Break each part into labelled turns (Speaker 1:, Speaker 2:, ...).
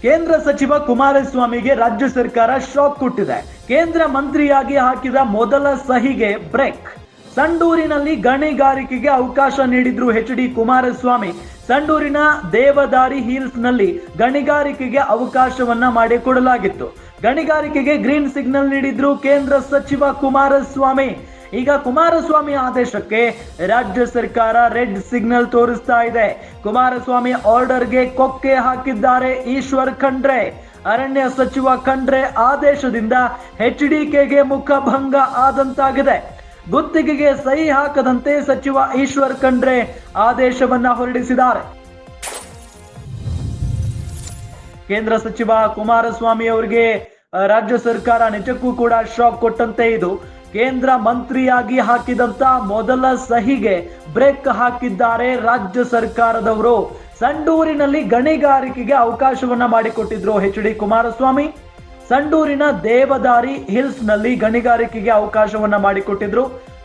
Speaker 1: ಕೇಂದ್ರ ಸಚಿವ ಕುಮಾರಸ್ವಾಮಿಗೆ ರಾಜ್ಯ ಸರ್ಕಾರ ಶಾಕ್ ಕೊಟ್ಟಿದೆ. ಕೇಂದ್ರ ಮಂತ್ರಿಯಾಗಿ ಹಾಕಿದ ಮೊದಲ ಸಹಿಗೆ ಬ್ರೇಕ್. ಸಂಡೂರಿನಲ್ಲಿ ಗಣಿಗಾರಿಕೆಗೆ ಅವಕಾಶ ನೀಡಿದ್ರು ಎಚ್.ಡಿ. ಕುಮಾರಸ್ವಾಮಿ. ಸಂಡೂರಿನ ದೇವದಾರಿ ಹಿಲ್ಸ್ ನಲ್ಲಿ ಗಣಿಗಾರಿಕೆಗೆ ಅವಕಾಶವನ್ನ ಮಾಡಿಕೊಡಲಾಗಿತ್ತು. ಗಣಿಗಾರಿಕೆಗೆ ಗ್ರೀನ್ ಸಿಗ್ನಲ್ ನೀಡಿದ್ರು ಕೇಂದ್ರ ಸಚಿವ ಕುಮಾರಸ್ವಾಮಿ. ಈಗ ಕುಮಾರಸ್ವಾಮಿ ಆದೇಶಕ್ಕೆ ರಾಜ್ಯ ಸರ್ಕಾರ ರೆಡ್ ಸಿಗ್ನಲ್ ತೋರಿಸ್ತಾ ಇದೆ. ಕುಮಾರಸ್ವಾಮಿ ಆರ್ಡರ್ಗೆ ಕೊಕ್ಕೆ ಹಾಕಿದ್ದಾರೆ ಈಶ್ವರ್ ಖಂಡ್ರೆ. ಅರಣ್ಯ ಸಚಿವ ಖಂಡ್ರೆ ಆದೇಶದಿಂದ ಎಚ್ಡಿಕೆಗೆ ಮುಖಭಂಗ ಆದಂತಾಗಿದೆ. ಗುತ್ತಿಗೆಗೆ ಸಹಿ ಹಾಕದಂತೆ ಸಚಿವ ಈಶ್ವರ್ ಖಂಡ್ರೆ ಆದೇಶವನ್ನ ಹೊರಡಿಸಿದ್ದಾರೆ. ಕೇಂದ್ರ ಸಚಿವ ಕುಮಾರಸ್ವಾಮಿ ಅವರಿಗೆ ರಾಜ್ಯ ಸರ್ಕಾರ ನಿಜಕ್ಕೂ ಕೂಡ ಶಾಕ್ ಕೊಟ್ಟಂತೆ ಇದು. ಕೇಂದ್ರ ಮಂತ್ರಿಯಾಗಿ ಹಾಕಿದಂತ ಮೊದಲ ಸಹಿಗೆ ಬ್ರೇಕ್ ಹಾಕಿದ್ದಾರೆ ರಾಜ್ಯ ಸರ್ಕಾರದವರು. ಸಂಡೂರಿನಲ್ಲಿ ಗಣಿಗಾರಿಕೆಗೆ ಅವಕಾಶವನ್ನ ಮಾಡಿಕೊಟ್ಟಿದ್ರು ಎಚ್.ಡಿ. ಕುಮಾರಸ್ವಾಮಿ. ಸಂಡೂರಿನ ದೇವದಾರಿ ಹಿಲ್ಸ್ ನಲ್ಲಿ ಗಣಿಗಾರಿಕೆಗೆ ಅವಕಾಶವನ್ನ ಮಾಡಿಕೊಟ್ಟಿದ್ರು.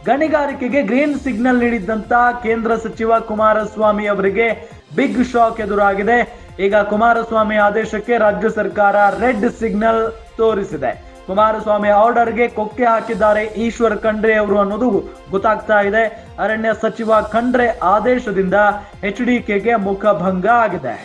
Speaker 1: ಗಣಿಗಾರಿಕೆಗೆ ಗ್ರೀನ್ ಸಿಗ್ನಲ್ ನೀಡಿದಂತ ಕೇಂದ್ರ ಸಚಿವ ಕುಮಾರಸ್ವಾಮಿ ಅವರಿಗೆ ಬಿಗ್ ಶಾಕ್ ಎದುರಾಗಿದೆ. ಈಗ ಕುಮಾರಸ್ವಾಮಿ ಆದೇಶಕ್ಕೆ ರಾಜ್ಯ ಸರ್ಕಾರ ರೆಡ್ ಸಿಗ್ನಲ್ ತೋರಿಸಿದೆ. ಕುಮಾರಸ್ವಾಮಿ ಆರ್ಡರ್ಗೆ ಕೊಕ್ಕೆ ಹಾಕಿದ್ದಾರೆ ಈಶ್ವರ್ ಖಂಡ್ರೆ ಅವರು ಅನ್ನೋದು ಗೊತ್ತಾಗ್ತಾ ಇದೆ. ಅರಣ್ಯ ಸಚಿವ ಖಂಡ್ರೆ ಆದೇಶದಿಂದ ಎಚ್ಡಿಕೆಗೆ ಮುಖಭಂಗ ಆಗಿದೆ.